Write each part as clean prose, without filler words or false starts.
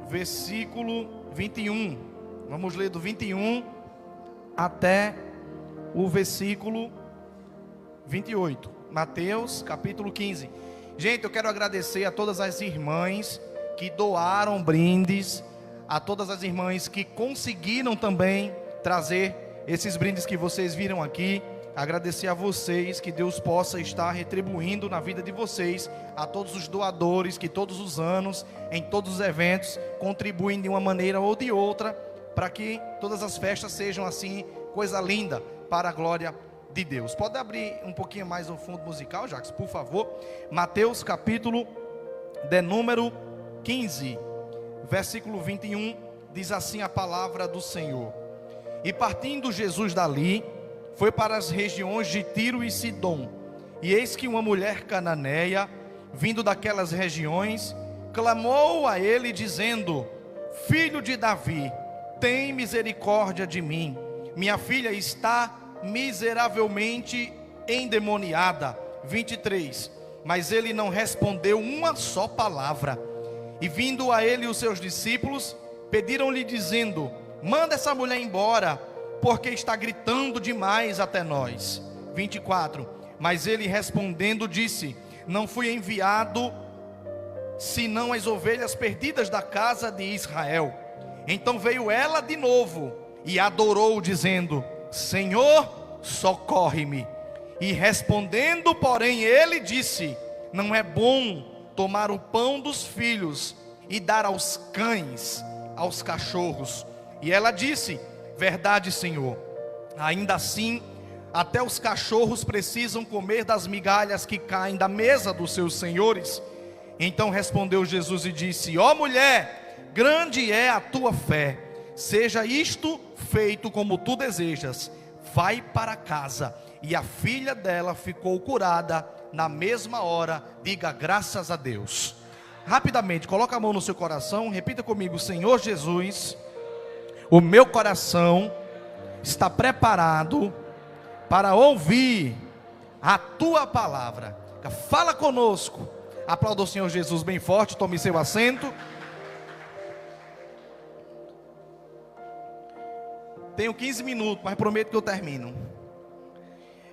versículo 21. Vamos ler do 21 até o versículo 28. Mateus, capítulo 15. Gente, eu quero agradecer a todas as irmãs que doaram brindes, a todas as irmãs que conseguiram também trazer esses brindes que vocês viram aqui. Agradecer a vocês, que Deus possa estar retribuindo na vida de vocês, a todos os doadores que todos os anos, em todos os eventos, contribuem de uma maneira ou de outra, para que todas as festas sejam assim, coisa linda, para a glória de Deus. Pode abrir um pouquinho mais o fundo musical, Jacques, por favor. Mateus capítulo de número 15, versículo 21, diz assim a palavra do Senhor: E partindo Jesus dali, foi para as regiões de Tiro e Sidom. E eis que uma mulher cananeia, vindo daquelas regiões, clamou a ele, dizendo: Filho de Davi, tem misericórdia de mim. Minha filha está miseravelmente endemoniada. 23. Mas ele não respondeu uma só palavra. E vindo a ele os seus discípulos, pediram-lhe, dizendo: Manda essa mulher embora, porque está gritando demais até nós. 24. Mas ele respondendo disse: Não fui enviado senão as ovelhas perdidas da casa de Israel. Então veio ela de novo e adorou, dizendo: Senhor, socorre-me. E respondendo, porém, ele disse: Não é bom tomar o pão dos filhos e dar aos cães, aos cachorros. E ela disse: Verdade, Senhor. Ainda assim, até os cachorros precisam comer das migalhas que caem da mesa dos seus senhores. Então respondeu Jesus e disse: Ó mulher, grande é a tua fé, seja isto feito como tu desejas. Vai para casa. E a filha dela ficou curada na mesma hora. Diga graças a Deus. Rapidamente, coloca a mão no seu coração, repita comigo: Senhor Jesus, o meu coração está preparado para ouvir a tua palavra. Fala conosco. Aplauda o Senhor Jesus bem forte. Tome seu assento. Tenho 15 minutos, mas prometo que eu termino.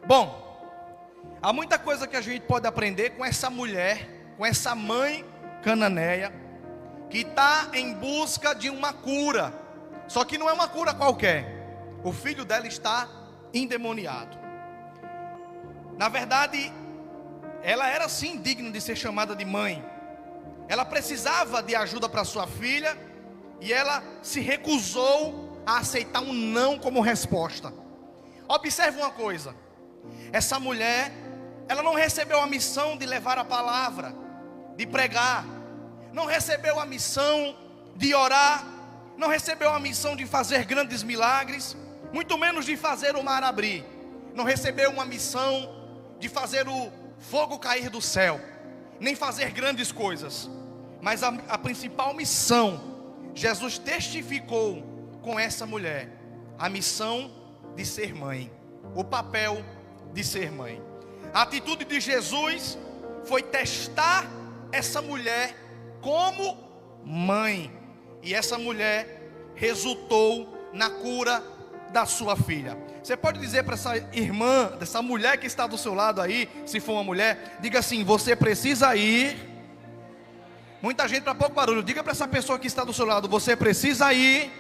Bom, há muita coisa que a gente pode aprender com essa mulher, com essa mãe cananeia, que está em busca de uma cura. Só que não é uma cura qualquer. O filho dela está endemoniado. Na verdade, ela era sim digna de ser chamada de mãe. Ela precisava de ajuda para sua filha, e ela se recusou a aceitar um não como resposta. Observe uma coisa: essa mulher, ela não recebeu a missão de levar a palavra, de pregar, não recebeu a missão de orar, não recebeu a missão de fazer grandes milagres, muito menos de fazer o mar abrir. Não recebeu uma missão de fazer o fogo cair do céu, nem fazer grandes coisas. Mas a principal missão, Jesus testificou com essa mulher: a missão de ser mãe, o papel de ser mãe. A atitude de Jesus foi testar essa mulher como mãe, e essa mulher resultou na cura da sua filha. Você pode dizer para essa irmã, dessa mulher que está do seu lado aí, se for uma mulher, diga assim: você precisa ir. Muita gente para pouco barulho. Diga para essa pessoa que está do seu lado: você precisa ir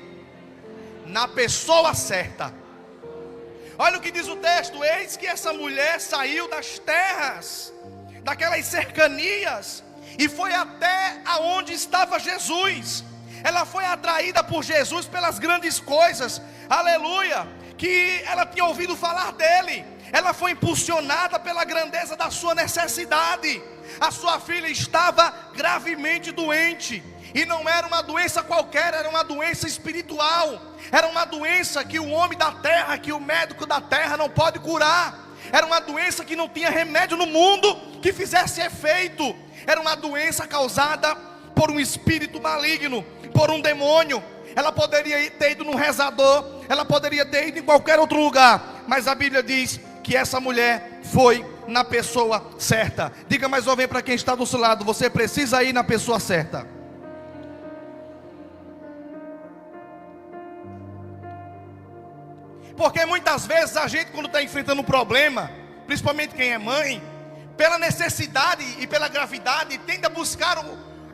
na pessoa certa. Olha o que diz o texto: eis que essa mulher saiu das terras, daquelas cercanias, e foi até aonde estava Jesus. Ela foi atraída por Jesus pelas grandes coisas, aleluia, que ela tinha ouvido falar dele. Ela foi impulsionada pela grandeza da sua necessidade. A sua filha estava gravemente doente, e não era uma doença qualquer, era uma doença espiritual. Era uma doença que o homem da terra, que o médico da terra não pode curar. Era uma doença que não tinha remédio no mundo que fizesse efeito. Era uma doença causada por um espírito maligno, por um demônio. Ela poderia ter ido num rezador, ela poderia ter ido em qualquer outro lugar, mas a Bíblia diz que essa mulher foi na pessoa certa. Diga mais uma vez para quem está do seu lado: você precisa ir na pessoa certa. Porque muitas vezes a gente, quando está enfrentando um problema, principalmente quem é mãe, pela necessidade e pela gravidade, tende a buscar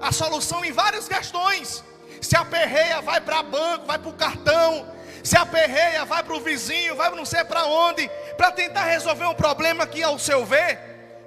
a solução em várias questões. Se aperreia, vai para banco, vai para o cartão. Se aperreia, vai para o vizinho, vai não sei para onde, para tentar resolver um problema que, ao seu ver,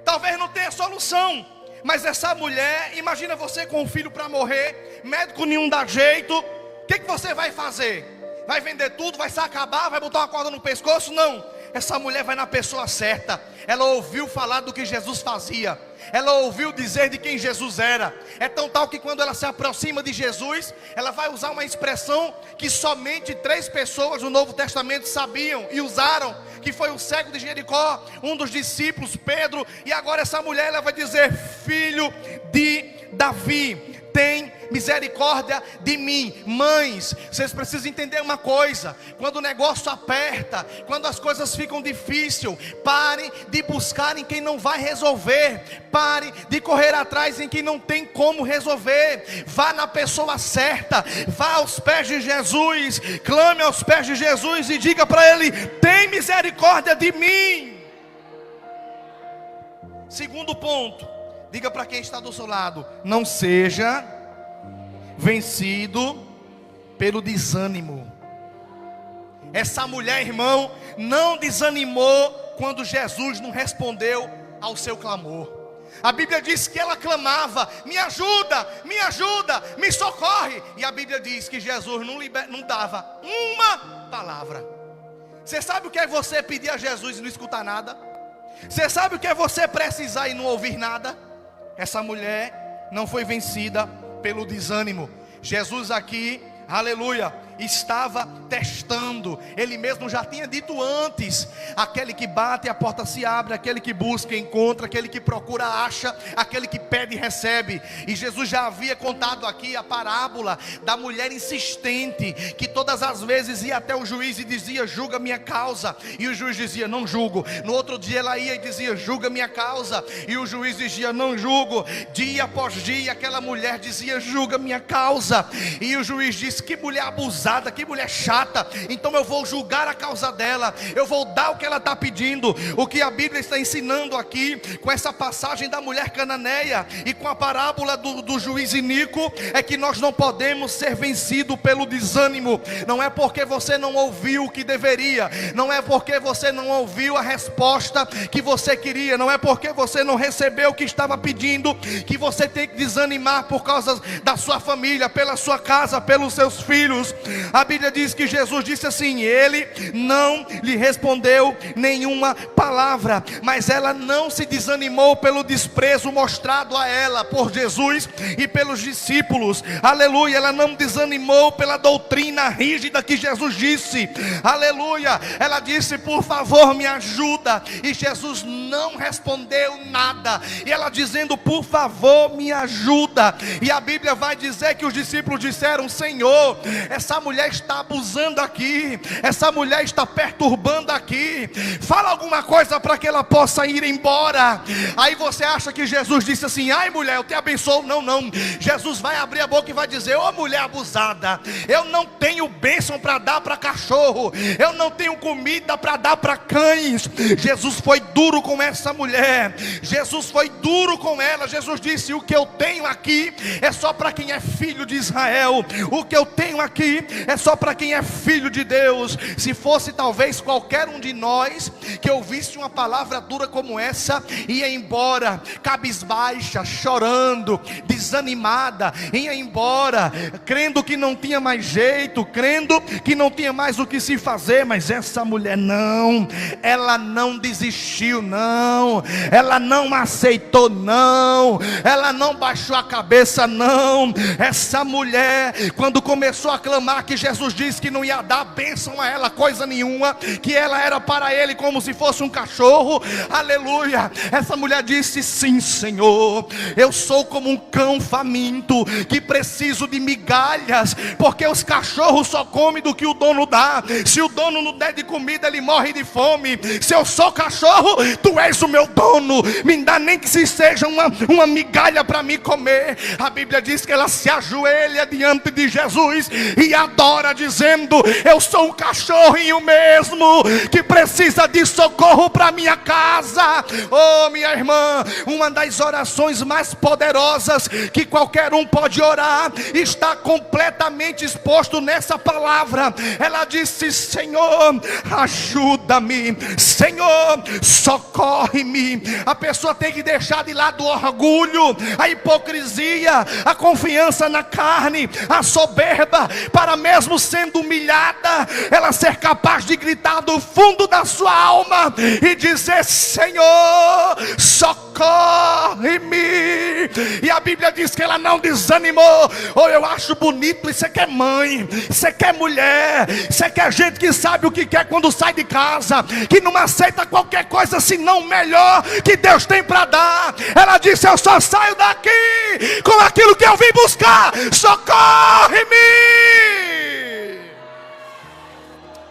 talvez não tenha solução. Mas essa mulher, imagina você com um filho para morrer, médico nenhum dá jeito. O que você vai fazer? Vai vender tudo, vai se acabar, vai botar uma corda no pescoço? Não. Essa mulher vai na pessoa certa. Ela ouviu falar do que Jesus fazia. Ela ouviu dizer de quem Jesus era. É tão tal que quando ela se aproxima de Jesus, ela vai usar uma expressão que somente 3 pessoas no Novo Testamento sabiam e usaram, que foi o cego de Jericó, um dos discípulos, Pedro. E agora essa mulher, ela vai dizer: filho de Davi, tem misericórdia de mim. Mães, vocês precisam entender uma coisa: quando o negócio aperta, quando as coisas ficam difíceis, pare de buscar em quem não vai resolver. Pare de correr atrás em quem não tem como resolver. Vá na pessoa certa. Vá aos pés de Jesus. Clame aos pés de Jesus e diga para Ele: tem misericórdia de mim. Segundo ponto, diga para quem está do seu lado: não seja vencido pelo desânimo. Essa mulher, irmão, não desanimou quando Jesus não respondeu ao seu clamor. A Bíblia diz que ela clamava: me ajuda, me socorre. E a Bíblia diz que Jesus não dava uma palavra. Você sabe o que é você pedir a Jesus e não escutar nada? Você sabe o que é você precisar e não ouvir nada? Essa mulher não foi vencida pelo desânimo. Jesus aqui, aleluia, estava testando. Ele mesmo já tinha dito antes: aquele que bate, a porta se abre; aquele que busca, encontra; aquele que procura, acha; aquele que pede, recebe. E Jesus já havia contado aqui a parábola da mulher insistente, que todas as vezes ia até o juiz e dizia: julga minha causa. E o juiz dizia: não julgo. No outro dia ela ia e dizia: julga minha causa. E o juiz dizia: não julgo. Dia após dia aquela mulher dizia: julga minha causa. E o juiz disse: que mulher abusada, que mulher chata, então eu vou julgar a causa dela, eu vou dar o que ela está pedindo. O que a Bíblia está ensinando aqui, com essa passagem da mulher cananeia e com a parábola do juiz iníquo, é que nós não podemos ser vencidos pelo desânimo. Não é porque você não ouviu o que deveria, não é porque você não ouviu a resposta que você queria, não é porque você não recebeu o que estava pedindo, que você tem que desanimar por causa da sua família, pela sua casa, pelos seus filhos. A Bíblia diz que Jesus disse assim: ele não lhe respondeu nenhuma palavra, mas ela não se desanimou pelo desprezo mostrado a ela por Jesus e pelos discípulos. Aleluia. Ela não desanimou pela doutrina rígida que Jesus disse. Aleluia. Ela disse: por favor, me ajuda. E Jesus não respondeu nada. E ela dizendo: por favor, me ajuda. E a Bíblia vai dizer que os discípulos disseram: Senhor, essa mulher está abusando aqui, essa mulher está perturbando aqui, fala alguma coisa para que ela possa ir embora. Aí você acha que Jesus disse assim: ai mulher, eu te abençoo. Não, não. Jesus vai abrir a boca e vai dizer: ô mulher abusada, eu não tenho bênção para dar para cachorro, eu não tenho comida para dar para cães. Jesus foi duro com essa mulher, Jesus foi duro com ela. Jesus disse: o que eu tenho aqui é só para quem é filho de Israel, o que eu tenho aqui é só para quem é filho de Deus. Se fosse talvez qualquer um de nós que ouvisse uma palavra dura como essa, ia embora cabisbaixa, chorando, desanimada, ia embora crendo que não tinha mais jeito, crendo que não tinha mais o que se fazer. Mas essa mulher não, ela não desistiu, não, ela não aceitou, não, ela não baixou a cabeça, não. Essa mulher, quando começou a clamar que Jesus disse que não ia dar bênção a ela coisa nenhuma, que ela era para ele como se fosse um cachorro, aleluia, essa mulher disse: sim Senhor, eu sou como um cão faminto, que preciso de migalhas, porque os cachorros só comem do que o dono dá. Se o dono não der de comida, ele morre de fome. Se eu sou cachorro, tu és o meu dono, me dá nem que se seja uma migalha para mim comer. A Bíblia diz que ela se ajoelha diante de Jesus e adora, dizendo: eu sou um cachorrinho mesmo, que precisa de socorro para minha casa. Oh, minha irmã, uma das orações mais poderosas que qualquer um pode orar está completamente exposto nessa palavra. Ela disse: Senhor, ajuda-me, Senhor, socorre-me. A pessoa tem que deixar de lado o orgulho, a hipocrisia, a confiança na carne, a soberba, para mesmo sendo humilhada, ela ser capaz de gritar do fundo da sua alma e dizer: Senhor, socorre-me. E a Bíblia diz que ela não desanimou. Oh, eu acho bonito. Isso aqui é mãe, isso aqui é mulher, isso aqui é gente que sabe o que quer quando sai de casa, que não aceita qualquer coisa senão o melhor que Deus tem para dar. Ela disse: eu só saio daqui com aquilo que eu vim buscar. Socorre-me.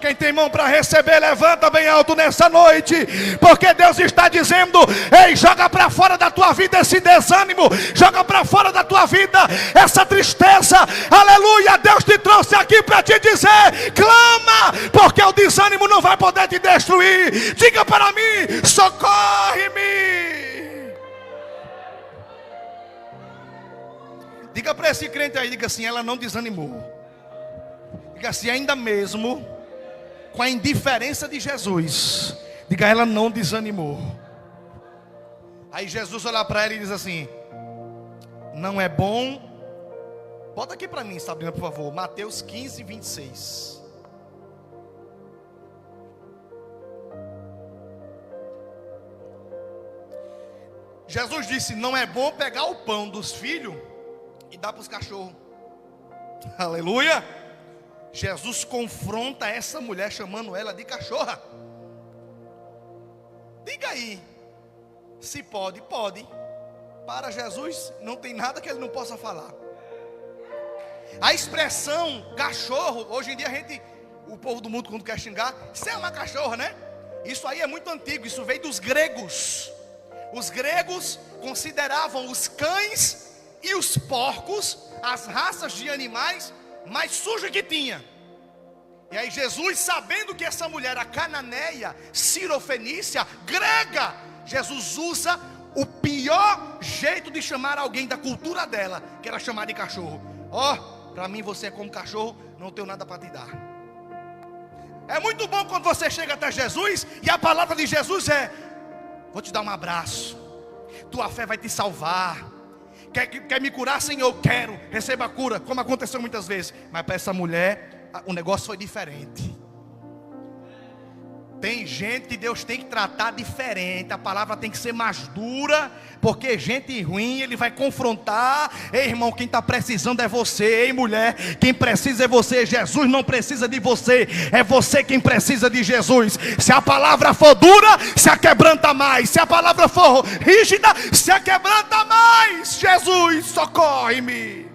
Quem tem mão para receber, levanta bem alto nessa noite, porque Deus está dizendo: ei, joga para fora da tua vida esse desânimo, joga para fora da tua vida essa tristeza. Aleluia, Deus te trouxe aqui para te dizer: clama, porque o desânimo não vai poder te destruir. Diga para mim: socorre-me. Diga para esse crente aí, diga assim: ela não desanimou. Diga assim: ainda mesmo com a indiferença de Jesus, diga: ela não desanimou. Aí Jesus olha para ela e diz assim: não é bom. Bota aqui para mim, Sabrina, por favor, Mateus 15, 26. Jesus disse: não é bom pegar o pão dos filhos e dar para os cachorros. Aleluia. Jesus confronta essa mulher, chamando ela de cachorra. Diga aí, se pode, pode. Para Jesus não tem nada que ele não possa falar. A expressão cachorro, hoje em dia o povo do mundo, quando quer xingar, isso é uma cachorra, né? Isso aí é muito antigo, isso veio dos gregos. Os gregos consideravam os cães e os porcos as raças de animais mais suja que tinha. E aí Jesus, sabendo que essa mulher era cananeia, cirofenícia, grega, Jesus usa o pior jeito de chamar alguém da cultura dela, que era chamar de cachorro. Ó, para mim você é como cachorro, não tenho nada para te dar. É muito bom quando você chega até Jesus e a palavra de Jesus é: vou te dar um abraço, tua fé vai te salvar. Quer me curar, Senhor? Quero, receba a cura, como aconteceu muitas vezes. Mas para essa mulher, o negócio foi diferente. Tem gente que Deus tem que tratar diferente. A palavra tem que ser mais dura, porque gente ruim Ele vai confrontar. Ei, irmão, quem está precisando é você. Ei, mulher, quem precisa é você. Jesus não precisa de você, é você quem precisa de Jesus. Se a palavra for dura, se aquebranta mais. Se a palavra for rígida, se aquebranta mais. Jesus, socorre-me.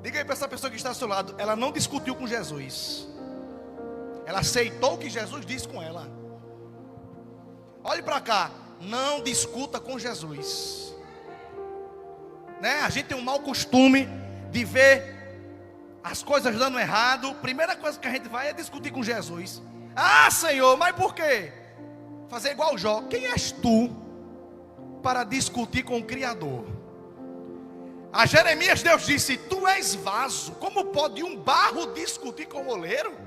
Diga aí para essa pessoa que está ao seu lado: ela não discutiu com Jesus, ela aceitou o que Jesus disse com ela. Olhe para cá, não discuta com Jesus, né? A gente tem um mau costume de ver as coisas dando errado. Primeira coisa que a gente vai é discutir com Jesus. Ah, Senhor, mas por quê? Fazer igual Jó. Quem és tu para discutir com o Criador? A Jeremias Deus disse: tu és vaso, como pode um barro discutir com o oleiro?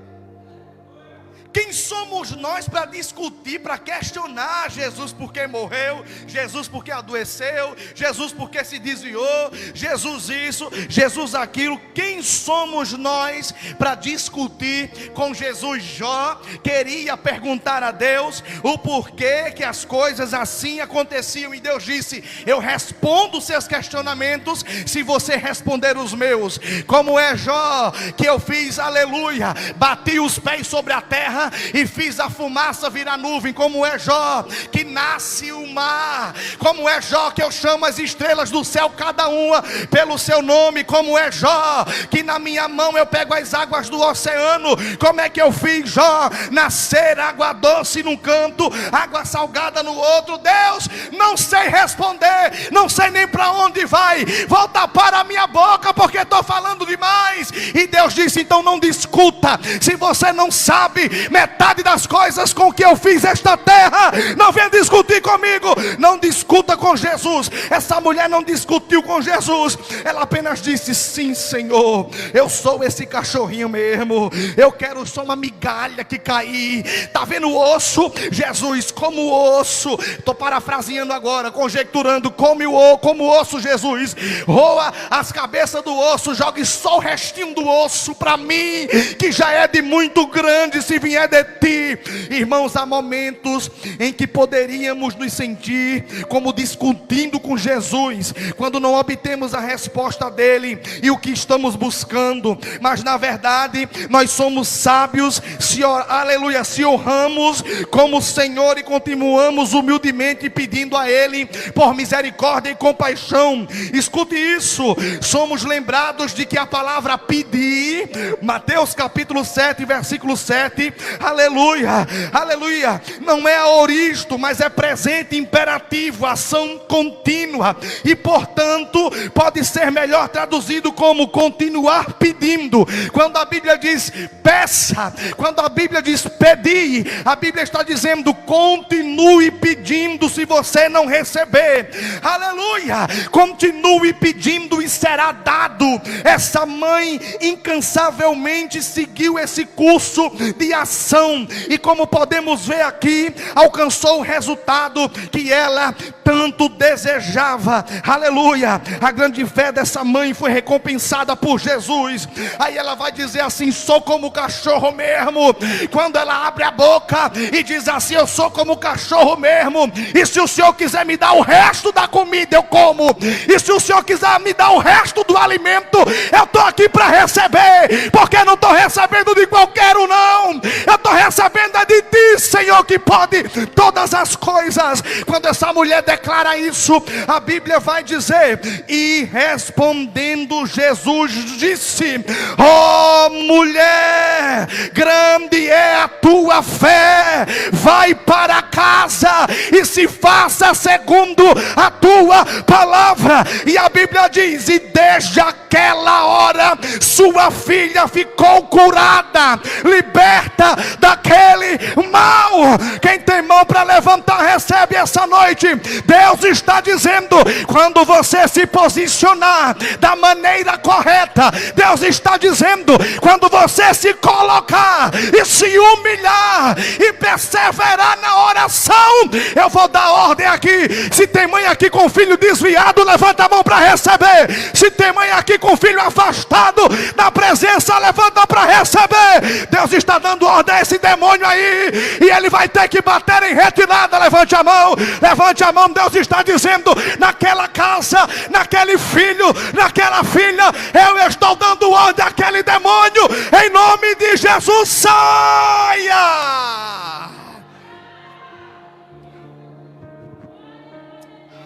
Quem somos nós para discutir, para questionar Jesus porque morreu, Jesus porque adoeceu, Jesus porque se desviou, Jesus isso, Jesus aquilo? Quem somos nós para discutir com Jesus? Jó queria perguntar a Deus o porquê que as coisas assim aconteciam, e Deus disse: eu respondo os seus questionamentos se você responder os meus. Como é, Jó, que eu fiz, aleluia, bati os pés sobre a terra terra e fiz a fumaça virar nuvem. Como é Jó, que nasce o mar. Como é Jó, que eu chamo as estrelas do céu, cada uma pelo seu nome. Como é Jó, que na minha mão eu pego as águas do oceano. Como é que eu fiz Jó nascer água doce num canto, água salgada no outro? Deus, não sei responder, não sei nem para onde vai. Volta para a minha boca, porque estou falando demais. E Deus disse: então não discuta. Se você não sabe metade das coisas com que eu fiz esta terra, não venha discutir comigo. Não discuta com Jesus. Essa mulher não discutiu com Jesus, ela apenas disse: sim, Senhor, eu sou esse cachorrinho mesmo. Eu quero só uma migalha que cair. Está vendo o osso? Jesus, como o osso. Estou parafraseando agora, conjecturando. Como o osso, Jesus. Roa as cabeças do osso, jogue só o restinho do osso para mim, que já é de muito grande se vier de ti. Irmãos, há momentos em que poderíamos nos sentir como discutindo com Jesus, quando não obtemos a resposta dele e o que estamos buscando. Mas na verdade nós somos sábios se honramos como Senhor e continuamos humildemente pedindo a ele por misericórdia e compaixão. Escute isso, somos lembrados de que a palavra pedir, Mateus capítulo 7 versículo 7, aleluia, aleluia, não é aoristo, mas é presente imperativo, ação contínua, e portanto pode ser melhor traduzido como continuar pedindo. Quando a Bíblia diz peça, quando a Bíblia diz pedir, a Bíblia está dizendo continue pedindo. Se você não receber, aleluia, continue pedindo e será dado. Essa mãe incansavelmente seguiu esse curso de ação, e como podemos ver aqui, alcançou o resultado que ela tanto desejava. Aleluia, a grande fé dessa mãe foi recompensada por Jesus. Aí ela vai dizer assim: sou como o cachorro mesmo. Quando ela abre a boca e diz assim: eu sou como o cachorro mesmo, e se o Senhor quiser me dar o resto da comida, eu como, e se o Senhor quiser me dar o resto do alimento, eu estou aqui para receber, porque não estou recebendo de qualquer um não, eu estou recebendo de ti, Senhor, que pode todas as coisas. Quando essa mulher declara isso, a Bíblia vai dizer: e respondendo Jesus disse: ó mulher, grande é a tua fé, vai para casa e se faça segundo a tua palavra. E a Bíblia diz: e desde aquela hora sua filha ficou curada, liberta daquele mal. Quem tem mão para levantar, recebe essa noite. Deus está dizendo: quando você se posicionar da maneira correta, Deus está dizendo, quando você se colocar e se humilhar e perseverar na oração, eu vou dar ordem aqui. Se tem mãe aqui com filho desviado, levanta a mão para receber. Se tem mãe aqui com filho afastado da presença, levanta para receber. Deus está dando ordem a esse demônio aí, e ele vai ter que bater em retirada. Levante a mão, levante a mão. Deus está dizendo: naquela casa, naquele filho, naquela filha, eu estou dando ordem àquele demônio, em nome de Jesus, saia.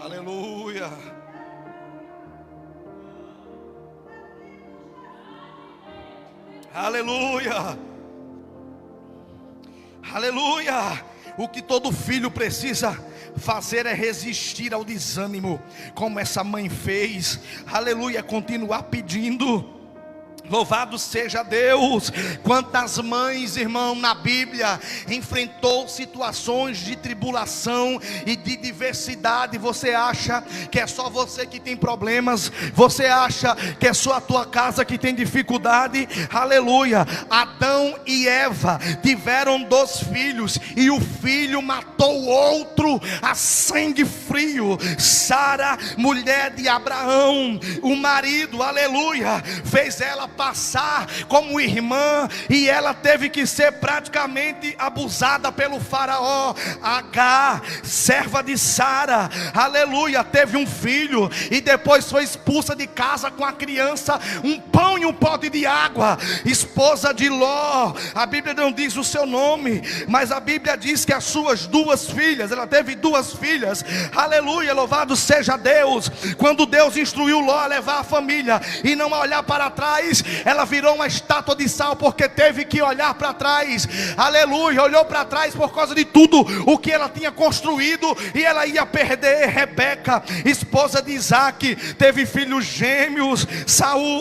Aleluia. Aleluia. Aleluia. O que todo filho precisa fazer é resistir ao desânimo, como essa mãe fez. Aleluia, continuar pedindo. Louvado seja Deus. Quantas mães, irmão, na Bíblia enfrentou situações de tribulação e de diversidade. Você acha que é só você que tem problemas? Você acha que é só a tua casa que tem dificuldade? Aleluia. Adão e Eva tiveram 2 filhos, e o filho matou o outro a sangue frio. Sara, mulher de Abraão, o marido, aleluia, fez ela passar como irmã, e ela teve que ser praticamente abusada pelo faraó. Agar, serva de Sara, aleluia, teve um filho e depois foi expulsa de casa com a criança, um pão e um pote de água. Esposa de Ló, a Bíblia não diz o seu nome, mas a Bíblia diz que as suas duas filhas, ela teve duas filhas, aleluia, louvado seja Deus. Quando Deus instruiu Ló a levar a família e não a olhar para trás, ela virou uma estátua de sal, porque teve que olhar para trás, aleluia, olhou para trás por causa de tudo o que ela tinha construído, e ela ia perder. Rebeca, esposa de Isaac, teve filhos gêmeos,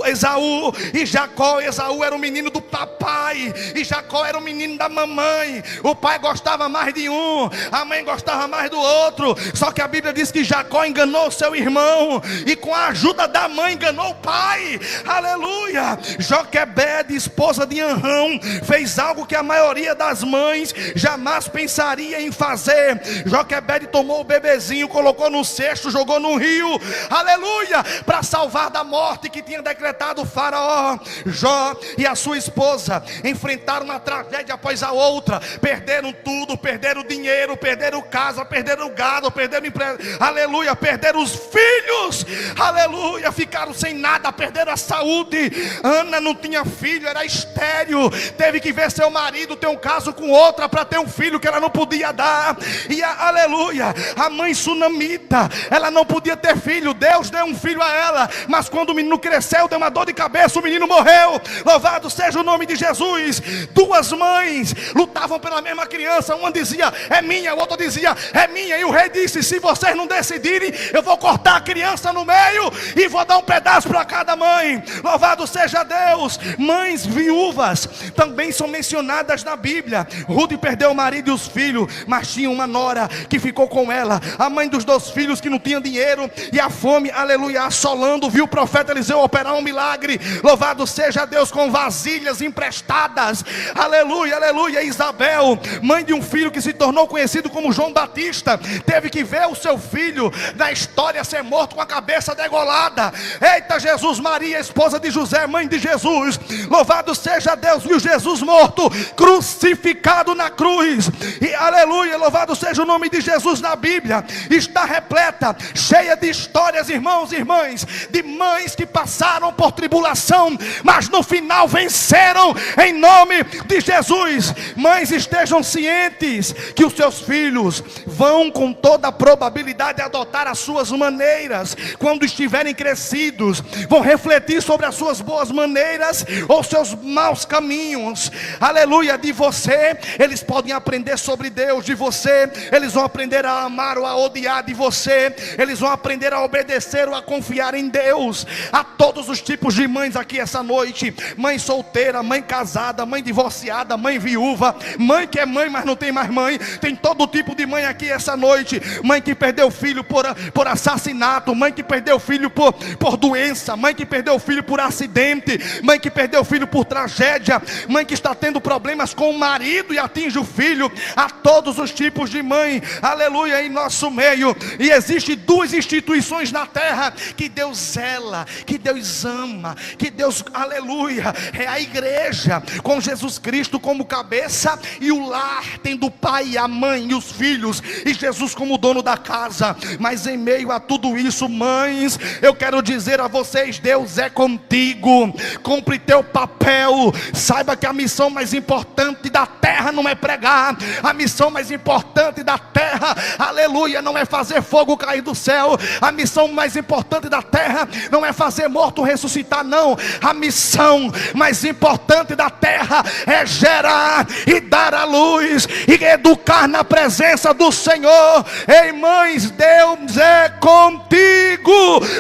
Esaú e Jacó. Esaú era o menino do papai e Jacó era o menino da mamãe. O pai gostava mais de um, a mãe gostava mais do outro. Só que a Bíblia diz que Jacó enganou seu irmão e com a ajuda da mãe enganou o pai, aleluia. Joquebede, esposa de Anrão, fez algo que a maioria das mães jamais pensaria em fazer. Joquebede tomou o bebezinho, colocou no cesto, jogou no rio, aleluia, para salvar da morte que tinha decretado o faraó. Jó e a sua esposa enfrentaram uma tragédia após a outra, perderam tudo, perderam dinheiro, perderam casa, perderam gado, perderam emprego, aleluia, perderam os filhos, aleluia, ficaram sem nada, perderam a saúde. Ana não tinha filho, era estéril, teve que ver seu marido ter um caso com outra para ter um filho que ela não podia dar. E aleluia, a mãe sunamita, ela não podia ter filho. Deus deu um filho a ela, mas quando o menino cresceu, deu uma dor de cabeça, o menino morreu. Louvado seja o nome de Jesus. Duas mães lutavam pela mesma criança, uma dizia é minha, a outra dizia é minha, e o rei disse: se vocês não decidirem, eu vou cortar a criança no meio e vou dar um pedaço para cada mãe. Louvado seja Deus. Mães viúvas também são mencionadas na Bíblia. Ruth perdeu o marido e os filhos, mas tinha uma nora que ficou com ela, a mãe dos 2 filhos que não tinha dinheiro, e a fome, aleluia, assolando, viu o profeta Eliseu operar um milagre. Louvado seja Deus, com vasilhas emprestadas, aleluia, aleluia. Isabel, mãe de um filho que se tornou conhecido como João Batista, teve que ver o seu filho na história ser morto com a cabeça degolada. Eita Jesus, Maria, esposa de José, mãe de Jesus, louvado seja Deus, viu Jesus morto, crucificado na cruz. E aleluia, louvado seja o nome de Jesus. Na Bíblia está repleta, cheia de histórias, irmãos e irmãs, de mães que passaram por tribulação, mas no final venceram em nome de Jesus. Mães, estejam cientes que os seus filhos vão com toda a probabilidade adotar as suas maneiras. Quando estiverem crescidos, vão refletir sobre as suas boas maneiras ou seus maus caminhos, aleluia. De você eles podem aprender sobre Deus, de você eles vão aprender a amar ou a odiar, de você eles vão aprender a obedecer ou a confiar em Deus. A todos os tipos de mães aqui essa noite: mãe solteira, mãe casada, mãe divorciada, mãe viúva, mãe que é mãe mas não tem mais mãe. Tem todo tipo de mãe aqui essa noite. Mãe que perdeu filho por assassinato, mãe que perdeu filho por doença, mãe que perdeu filho por acidente, mãe que perdeu filho por tragédia, mãe que está tendo problemas com o marido e atinge o filho. A todos os tipos de mãe, aleluia, em nosso meio. E existe 2 instituições na terra que Deus zela, que Deus ama, que Deus, aleluia, é a igreja, com Jesus Cristo como cabeça, e o lar tendo o pai, a mãe e os filhos, e Jesus como dono da casa. Mas em meio a tudo isso, mães, eu quero dizer a vocês: Deus é contigo. Cumpre teu papel. Saiba que a missão mais importante da terra não é pregar. A missão mais importante da terra, aleluia, não é fazer fogo cair do céu. A missão mais importante da terra não é fazer morto ressuscitar, não. A missão mais importante da terra é gerar e dar a luz e educar na presença do Senhor. Ei mães, Deus é contigo.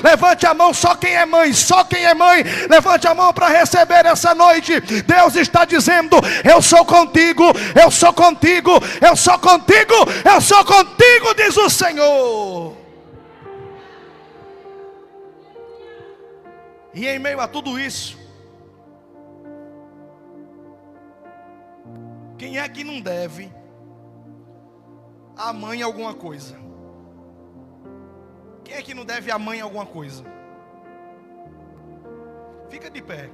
Levante a mão, só quem é mãe, só quem é mãe, levante a mão para receber essa noite. Deus está dizendo: eu sou contigo, eu sou contigo, eu sou contigo, eu sou contigo, diz o Senhor. E em meio a tudo isso, quem é que não deve a mãe alguma coisa? Quem é que não deve a mãe alguma coisa? Fica de pé.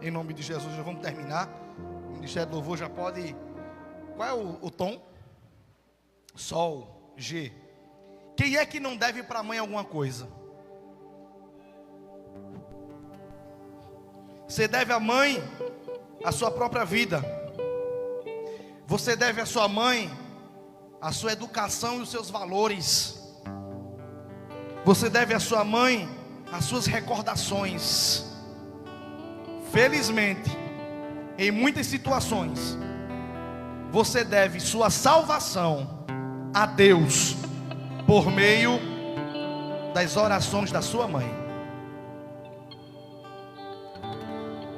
em nome de Jesus. Já vamos terminar. O Ministério do Louvor já pode. Qual é o tom? Sol, G. Quem é que não deve para a mãe alguma coisa? Você deve à mãe a sua própria vida. Você deve à sua mãe a sua educação e os seus valores. Você deve à sua mãe as suas recordações. Felizmente, em muitas situações, você deve sua salvação a Deus por meio das orações da sua mãe.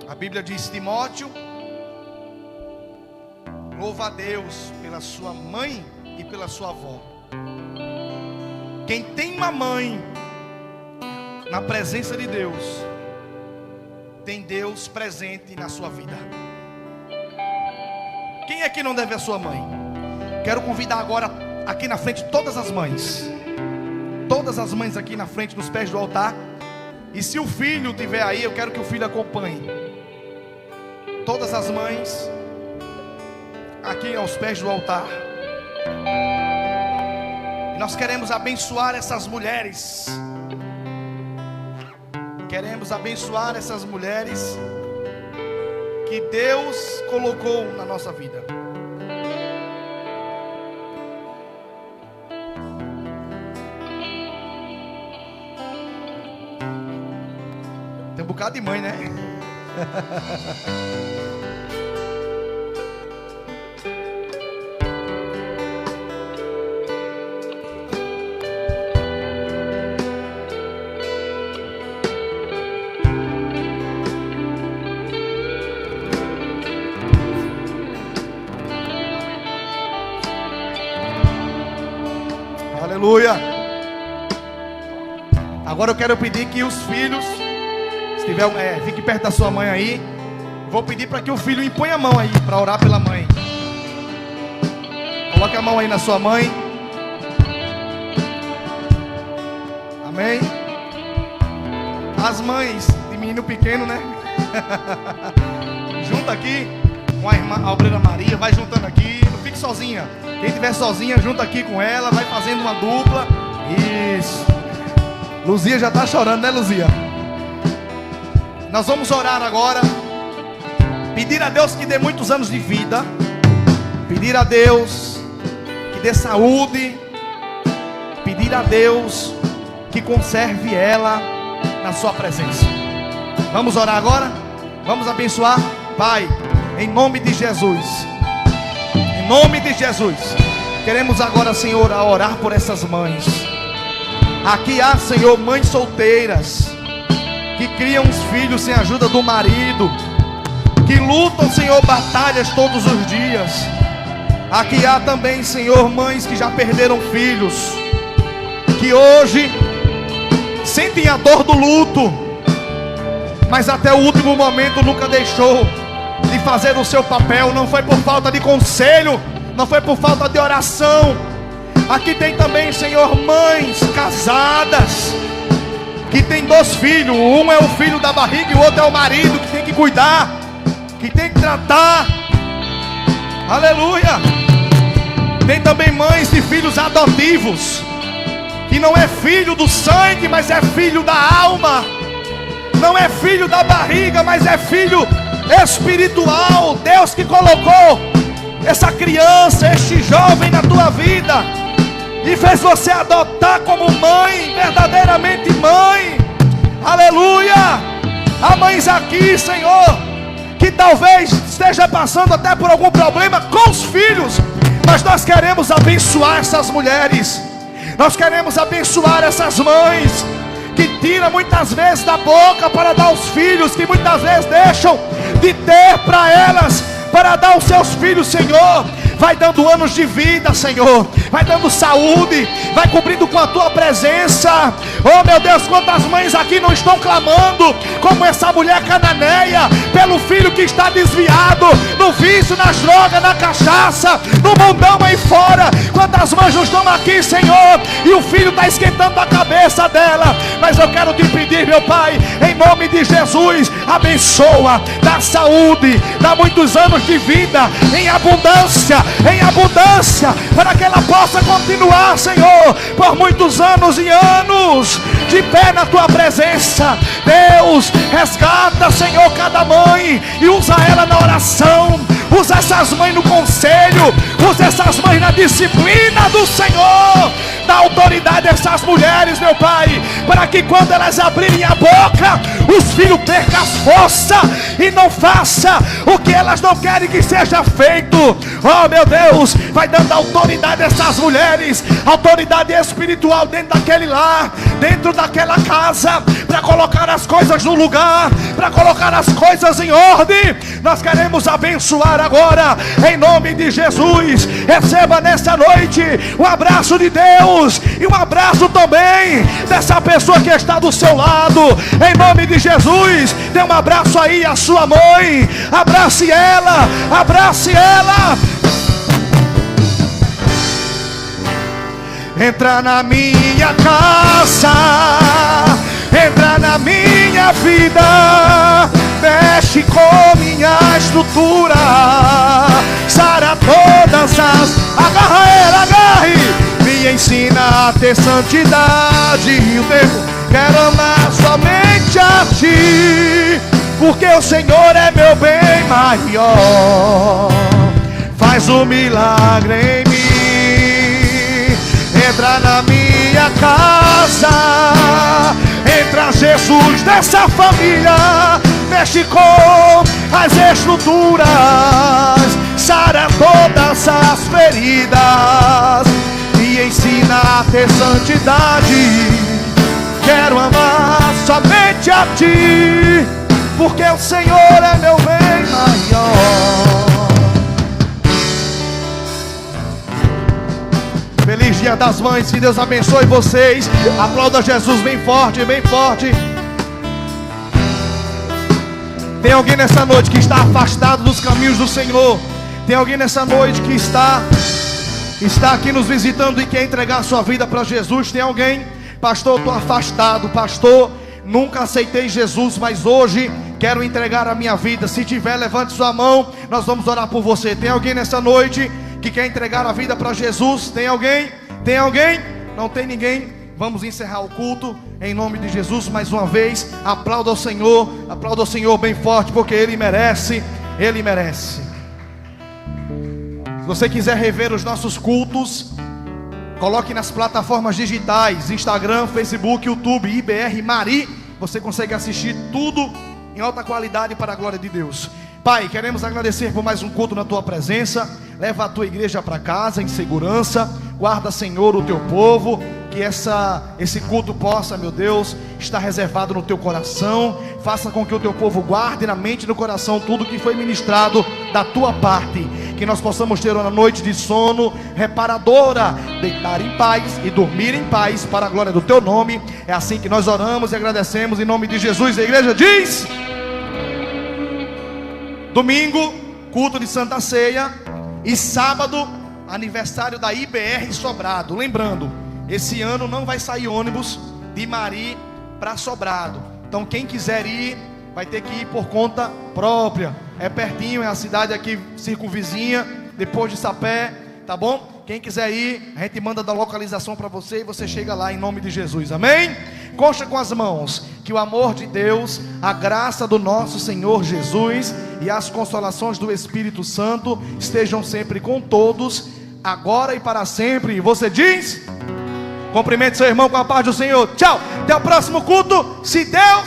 A Bíblia diz: Timóteo, louva a Deus pela sua mãe e pela sua avó. Quem tem uma mãe na presença de Deus, tem Deus presente na sua vida. Quem é que não deve a sua mãe? Quero convidar agora aqui na frente todas as mães. Todas as mães aqui na frente, nos pés do altar. E se o filho estiver aí, eu quero que o filho acompanhe. Todas as mães aqui aos pés do altar. E nós queremos abençoar essas mulheres. Queremos abençoar essas mulheres que Deus colocou na nossa vida. Tem um bocado de mãe, né? Aleluia. Agora eu quero pedir que os filhos, se tiver, fique perto da sua mãe aí. Vou pedir para que o filho imponha a mão aí para orar pela mãe. Coloque a mão aí na sua mãe. Amém. As mães de menino pequeno, né? Junta aqui com a irmã, a obreira Maria. Vai juntando aqui. Não fique sozinha. Quem estiver sozinha, junta aqui com ela. Vai fazendo uma dupla. Isso. Luzia já está chorando, né, Luzia? Nós vamos orar agora. Pedir a Deus que dê muitos anos de vida. Pedir a Deus que dê saúde. Pedir a Deus que conserve ela na sua presença. Vamos orar agora? Vamos abençoar? Pai, em nome de Jesus. Em nome de Jesus. Queremos agora, Senhor, a orar por essas mães. Aqui há, Senhor, mães solteiras que criam os filhos sem a ajuda do marido, que lutam, Senhor, batalhas todos os dias. Aqui há também, Senhor, mães que já perderam filhos, que hoje sentem a dor do luto, mas até o último momento nunca deixou de fazer o seu papel. Não foi por falta de conselho, não foi por falta de oração. Aqui tem também, Senhor, mães casadas que tem 2 filhos. Um é o filho da barriga e o outro é o marido, que tem que cuidar, que tem que tratar. Aleluia. Tem também mães de filhos adotivos, que não é filho do sangue, mas é filho da alma. Não é filho da barriga, mas é filho espiritual. Deus que colocou essa criança, este jovem na tua vida e fez você adotar como mãe, verdadeiramente mãe. Aleluia. Há mães aqui, Senhor, que talvez esteja passando até por algum problema com os filhos, mas nós queremos abençoar essas mulheres. Nós queremos abençoar essas mães que tiram muitas vezes da boca para dar aos filhos, que muitas vezes deixam de ter para elas, para dar aos seus filhos, Senhor. Vai dando anos de vida, Senhor. Vai dando saúde. Vai cobrindo com a tua presença. Oh, meu Deus, quantas mães aqui não estão clamando, como essa mulher cananeia, pelo filho que está desviado no vício, nas drogas, na cachaça, no mundão aí fora. Quantas mães não estão aqui, Senhor, e o filho está esquentando a cabeça dela, Mas eu quero te pedir, meu Pai, em nome de Jesus, abençoa, dá saúde, dá muitos anos de vida, em abundância, para que ela possa continuar, Senhor, por muitos anos e anos, de pé na tua presença. Deus, resgata, Senhor, cada mãe e usa ela na oração. Usa essas mães no conselho, usa essas mães na disciplina do Senhor. Dá autoridade a essas mulheres, meu Pai, para que quando elas abrirem a boca, os filhos percam as forças e não façam o que elas não querem que seja feito. Oh, meu Deus, vai dando autoridade a essas mulheres, autoridade espiritual dentro daquele lar, dentro daquela casa, para colocar as coisas no lugar, para colocar as coisas em ordem. Nós queremos abençoar agora, em nome de Jesus. Receba nessa noite um abraço de Deus e um abraço também dessa pessoa que está do seu lado, em nome de Jesus. Dê um abraço aí à sua mãe, abrace ela, abrace ela. Entra na minha casa, entra na minha vida, mexe com minha estrutura, sara todas as... Agarre, me ensina a ter santidade. Eu quero amar somente a ti, porque o Senhor é meu bem maior. Faz um milagre em mim. Entra na minha casa, entra Jesus nessa família, mexe com as estruturas, sara todas as feridas, me ensina a ter santidade. Quero amar somente a ti, porque o Senhor é meu bem maior. Feliz Dia das Mães, que Deus abençoe vocês. Aplauda Jesus bem forte, bem forte. Tem alguém nessa noite que está afastado dos caminhos do Senhor? Tem alguém nessa noite que está aqui nos visitando e quer entregar a sua vida para Jesus? Tem alguém? Pastor, estou afastado. Pastor, nunca aceitei Jesus, mas hoje quero entregar a minha vida. Se tiver, levante sua mão, nós vamos orar por você. Tem alguém nessa noite que quer entregar a vida para Jesus? Tem alguém? Tem alguém? Não tem ninguém? Vamos encerrar o culto em nome de Jesus mais uma vez. Aplauda ao Senhor bem forte, porque Ele merece, Ele merece. Se você quiser rever os nossos cultos, coloque nas plataformas digitais, Instagram, Facebook, YouTube, IBR Mari. Você consegue assistir tudo em alta qualidade para a glória de Deus. Pai, queremos agradecer por mais um culto na Tua presença. Leva a Tua igreja para casa em segurança. Guarda, Senhor, o Teu povo. Que esse culto possa, meu Deus, estar reservado no Teu coração. Faça com que o Teu povo guarde na mente e no coração tudo que foi ministrado da Tua parte. Que nós possamos ter uma noite de sono reparadora, deitar em paz e dormir em paz para a glória do Teu nome. É assim que nós oramos e agradecemos em nome de Jesus. A igreja diz: domingo, culto de Santa Ceia. E sábado, aniversário da IBR Sobrado. Lembrando, esse ano não vai sair ônibus de Mari para Sobrado. Então quem quiser ir, vai ter que ir por conta própria. É pertinho, é a cidade aqui circunvizinha, depois de Sapé, tá bom? Quem quiser ir, a gente manda da localização para você e você chega lá em nome de Jesus, amém? Coxa com as mãos, que o amor de Deus, a graça do nosso Senhor Jesus e as consolações do Espírito Santo estejam sempre com todos, agora e para sempre. E você diz: cumprimente seu irmão com a paz do Senhor. Tchau, até o próximo culto, se Deus